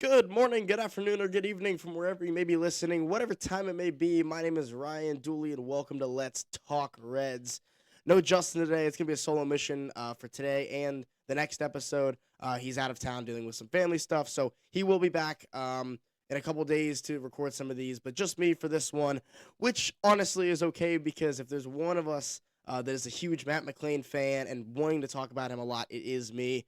Good morning, good afternoon, or good evening from wherever you may be listening, whatever time it may be. My name is Ryan Dooley, and welcome to Let's Talk Reds. No Justin today. It's going to be a solo mission for today and the next episode. He's out of town dealing with some family stuff, so he will be back in a couple days to record some of these, but just me for this one, which honestly is okay because if there's one of us that is a huge Matt McLain fan and wanting to talk about him a lot, it is me.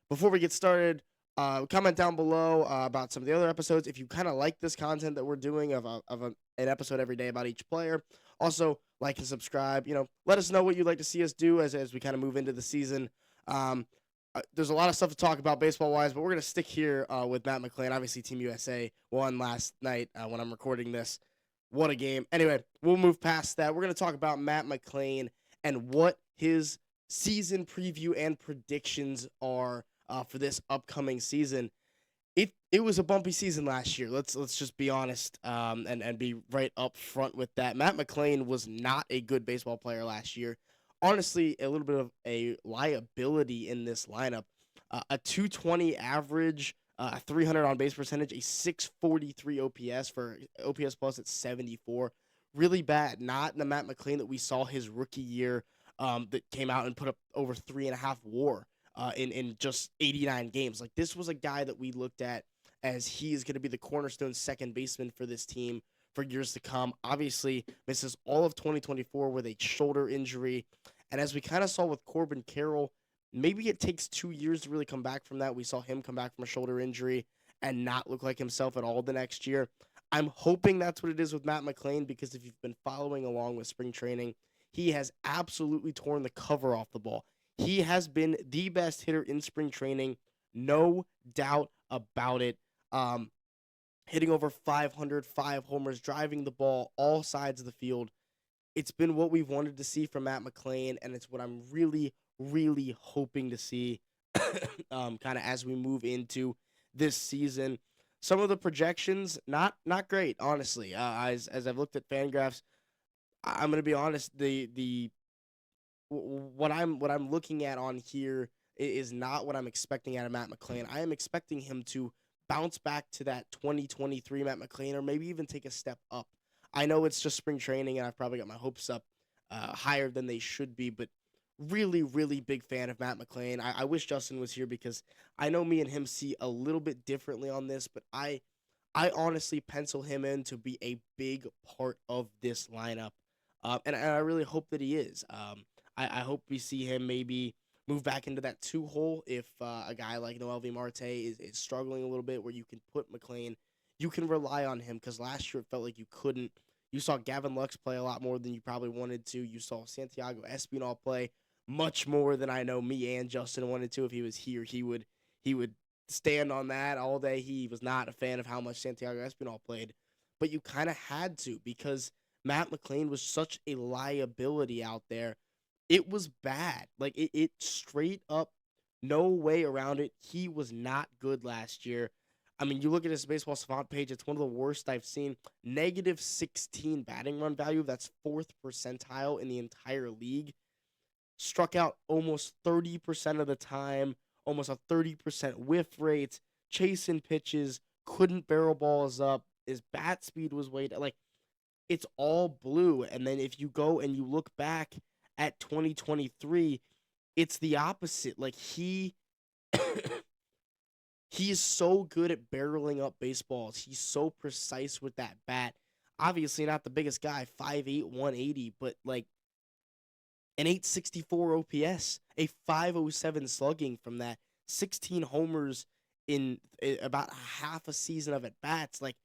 Before we get started, comment down below about some of the other episodes if you kind of like this content that we're doing an episode every day about each player. Also, like and subscribe. Let us know what you'd like to see us do as we kind of move into the season. Um, there's a lot of stuff to talk about baseball wise, but we're gonna stick here with Matt McLain. Obviously, Team USA won last night when I'm recording this. What a game! Anyway, we'll move past that. We're gonna talk about Matt McLain and what his season preview and predictions are for this upcoming season. It was a bumpy season last year. Let's just be honest and be right up front with that. Matt McLain was not a good baseball player last year. Honestly, a little bit of a liability in this lineup. A 220 average, a 300 on base percentage, a 643 OPS for OPS plus at 74. Really bad. Not in the Matt McLain that we saw his rookie year that came out and put up over 3.5 WAR in just 89 games. Like this was a guy that we looked at as he is going to be the cornerstone second baseman for this team for years to come. Obviously, misses all of 2024 with a shoulder injury, and as we kind of saw with Corbin Carroll, maybe it takes 2 years to really come back from that. We saw him come back from a shoulder injury and not look like himself at all the next year. I'm hoping that's what it is with Matt McLain because if you've been following along with spring training, he has absolutely torn the cover off the ball. He has been the best hitter in spring training, no doubt about it. Um, Hitting over 500, 5 homers, driving the ball all sides of the field. It's been what we've wanted to see from Matt McLain, and it's what I'm really, really hoping to see kind of as we move into this season. Some of the projections, not great, honestly. As I've looked at Fangraphs, I'm gonna be honest. The what I'm looking at on here is not what I'm expecting out of Matt McLain. I am expecting him to bounce back to that 2023 Matt McLain, or maybe even take a step up. I know it's just spring training, and I've probably got my hopes up higher than they should be, but really, really big fan of Matt McLain. I wish Justin was here because I know me and him see a little bit differently on this, but I honestly pencil him in to be a big part of this lineup. And I really hope that he is. I hope we see him maybe move back into that two hole if a guy like Noel V. Marte is struggling a little bit, where you can put McLain, you can rely on him because last year it felt like you couldn't. You saw Gavin Lux play a lot more than you probably wanted to. You saw Santiago Espinal play much more than I know me and Justin wanted to. If he was here, he would stand on that all day. He was not a fan of how much Santiago Espinal played, but you kind of had to because Matt McLain was such a liability out there. It was bad. Like it straight up, no way around it. He was not good last year. I mean, you look at his baseball savant page, it's one of the worst I've seen. Negative 16 batting run value. That's fourth percentile in the entire league. Struck out almost 30% of the time, almost a 30% whiff rate, chasing pitches, couldn't barrel balls up. His bat speed was way down. Like, it's all blue. And then if you go and you look back at 2023, it's the opposite. Like, he is so good at barreling up baseballs. He's so precise with that bat. Obviously, not the biggest guy, 5'8", 180, but like an 864 OPS, a 507 slugging from that, 16 homers in about half a season of at bats. Like,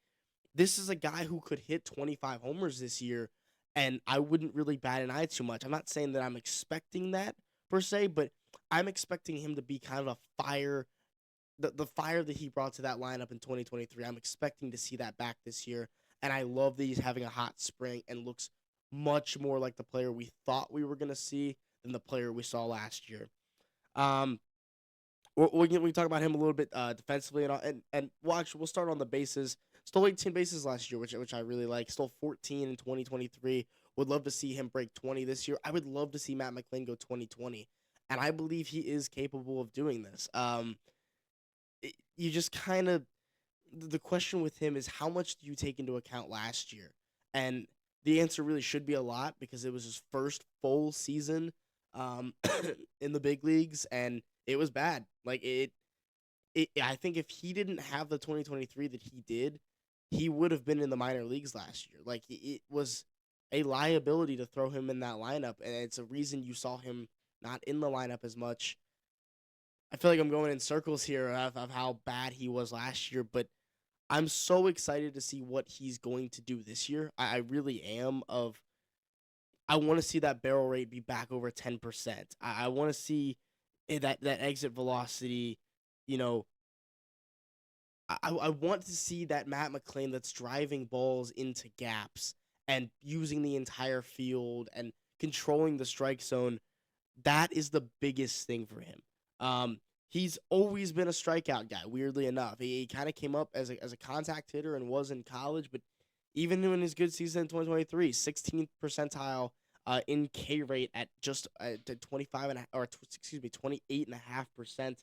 this is a guy who could hit 25 homers this year, and I wouldn't really bat an eye too much. I'm not saying that I'm expecting that per se, but I'm expecting him to be kind of a fire, the fire that he brought to that lineup in 2023. I'm expecting to see that back this year, and I love that he's having a hot spring and looks much more like the player we thought we were going to see than the player we saw last year. Um, we can talk about him a little bit defensively and we'll start on the bases. Stole 18 bases last year, which I really like. Stole 14 in 2023. Would love to see him break 20 this year. I would love to see Matt McLain go 2020, and I believe he is capable of doing this. You just kind of the question with him is how much do you take into account last year? And the answer really should be a lot because it was his first full season um, in the big leagues, and it was bad. I think if he didn't have the 2023 that he did, he would have been in the minor leagues last year. It was a liability to throw him in that lineup, and it's a reason you saw him not in the lineup as much. I feel like I'm going in circles here of how bad he was last year, but I'm so excited to see what he's going to do this year. I really am. I want to see that barrel rate be back over 10%. I want to see that exit velocity. You know, I want to see that Matt McLain that's driving balls into gaps and using the entire field and controlling the strike zone. That is the biggest thing for him. He's always been a strikeout guy. Weirdly enough, he kind of came up as a contact hitter and was in college, but even in his good season in 2023, 16th percentile in K rate at just 25 and excuse me 28.5%.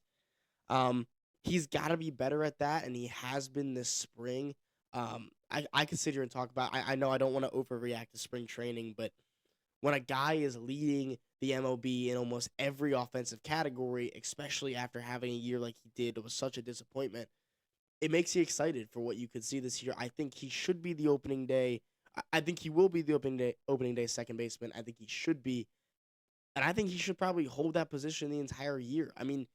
Um, he's got to be better at that, and he has been this spring. I could sit here and talk about. I know I don't want to overreact to spring training, but when a guy is leading the MLB in almost every offensive category, especially after having a year like he did, it was such a disappointment. It makes you excited for what you could see this year. I think he should be the opening day. I think he will be the opening day second baseman. I think he should be, and I think he should probably hold that position the entire year. I mean,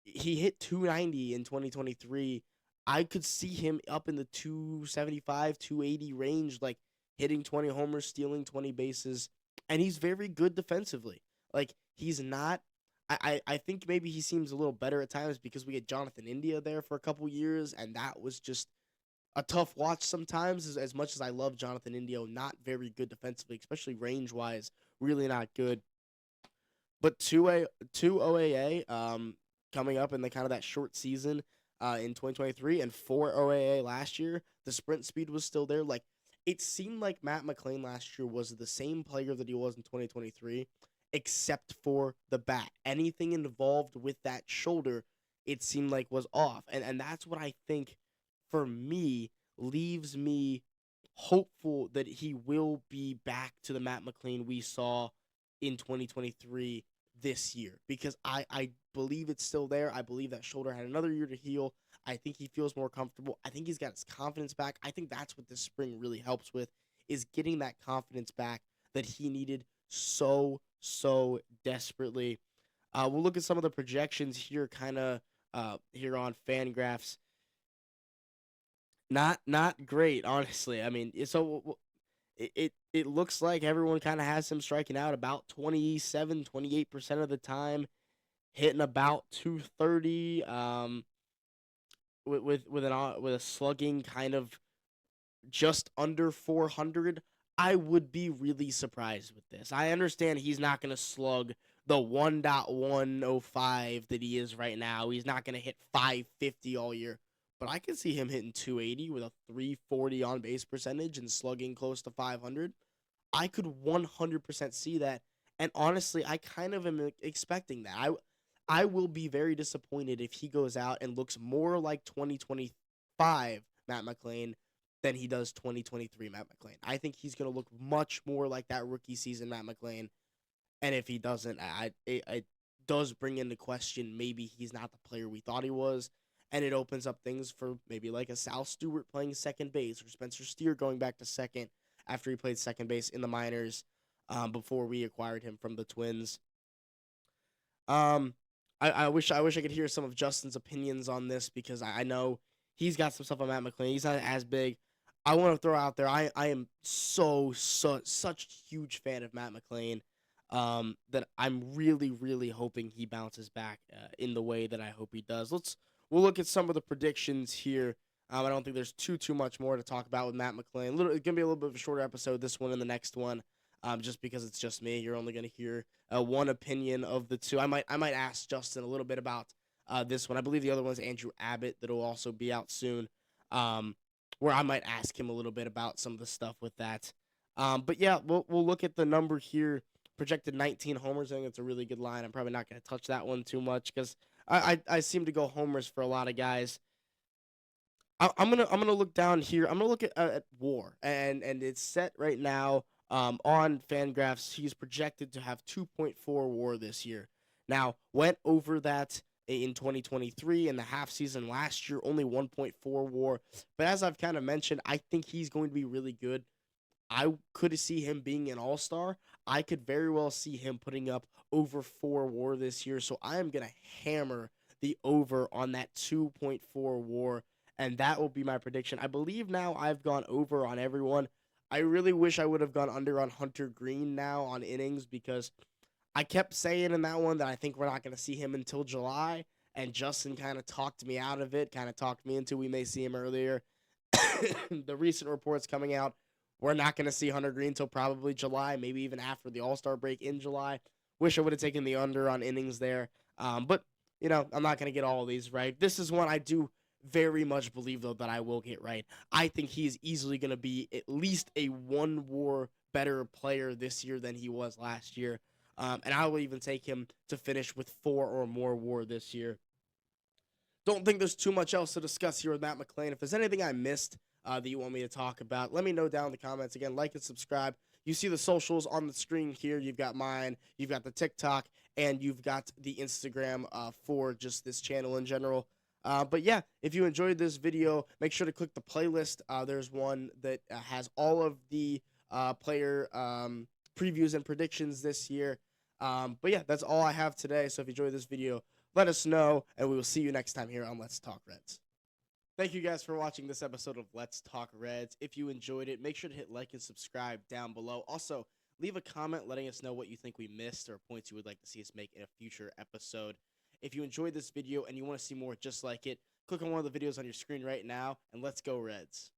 he hit 290 in 2023. I could see him up in the 275, 280 range, like hitting 20 homers, stealing 20 bases, and he's very good defensively. Like he's not. I think maybe he seems a little better at times because we had Jonathan India there for a couple years, and that was just a tough watch sometimes. As much as I love Jonathan India, not very good defensively, especially range wise, really not good. But two OAA coming up in the kind of that short season in 2023 and four OAA last year, the sprint speed was still there. Like it seemed like Matt McLain last year was the same player that he was in 2023, except for the bat. Anything involved with that shoulder, it seemed like was off, and that's what I think for me leaves me hopeful that he will be back to the Matt McLain we saw in 2023 this year because I believe it's still there. I believe that shoulder had another year to heal. I think he feels more comfortable. I think he's got his confidence back. I think that's what this spring really helps with is getting that confidence back that he needed so desperately. We'll look at some of the projections here, kind of here on Fangraphs. Not great, honestly. I mean, it looks like everyone kind of has him striking out about 27, 28% of the time, hitting about 230 with a slugging kind of just under 400. I would be really surprised with this. I understand he's not going to slug the 1.105 that he is right now. He's not going to hit 550 all year. But I can see him hitting 280 with a 340 on base percentage and slugging close to 500. I could 100% see that. And honestly, I kind of am expecting that. I will be very disappointed if he goes out and looks more like 2025 Matt McLain than he does 2023 Matt McLain. I think he's going to look much more like that rookie season Matt McLain. And if he doesn't, it does bring into question maybe he's not the player we thought he was. And it opens up things for maybe like a Sal Stewart playing second base or Spencer Steer going back to second after he played second base in the minors before we acquired him from the Twins. Um, I wish I could hear some of Justin's opinions on this because I know he's got some stuff on Matt McLain. He's not as big. I want to throw out there. I am such a huge fan of Matt McLain. That I'm really hoping he bounces back in the way that I hope he does. We'll look at some of the predictions here. I don't think there's too much more to talk about with Matt McLain. It's gonna be a little bit of a shorter episode, this one and the next one, just because it's just me. You're only gonna hear one opinion of the two. I might ask Justin a little bit about this one. I believe the other one's Andrew Abbott that'll also be out soon, where I might ask him a little bit about some of the stuff with that. But yeah, we'll look at the number here. Projected 19 homers. I think it's a really good line. I'm probably not going to touch that one too much because I seem to go homers for a lot of guys. I'm gonna look down here. I'm gonna look at WAR, and it's set right now on Fangraphs. He's projected to have 2.4 WAR this year. Now went over that in 2023 in the half season last year, only 1.4 WAR. But as I've kind of mentioned, I think he's going to be really good. I could see him being an all star. I could very well see him putting up over 4 WAR this year. So I am gonna hammer the over on that 2.4 WAR, and that will be my prediction. I believe now I've gone over on everyone. I really wish I would have gone under on Hunter Green now on innings because I kept saying in that one that I think we're not going to see him until July, and Justin kind of talked me out of it, kind of talked me into we may see him earlier. The recent reports coming out, we're not going to see Hunter Green until probably July, maybe even after the All Star break in July. Wish I would have taken the under on innings there, but I'm not going to get all of these right. This is one I do very much believe though that I will get right. I think he is easily going to be at least a 1 WAR better player this year than he was last year. And I will even take him to finish with 4 or more WAR this year. Don't think there's too much else to discuss here with Matt McLain. If there's anything I missed that you want me to talk about, let me know down in the comments. Again, like and subscribe. You see the socials on the screen here. You've got mine, you've got the TikTok, and you've got the Instagram for just this channel in general. But yeah, if you enjoyed this video, make sure to click the playlist. There's one that has all of the player previews and predictions this year. But yeah, that's all I have today. So if you enjoyed this video, let us know, and we will see you next time here on Let's Talk Reds. Thank you guys for watching this episode of Let's Talk Reds. If you enjoyed it, make sure to hit like and subscribe down below. Also, leave a comment letting us know what you think we missed or points you would like to see us make in a future episode. If you enjoyed this video and you want to see more just like it, click on one of the videos on your screen right now, and let's go Reds.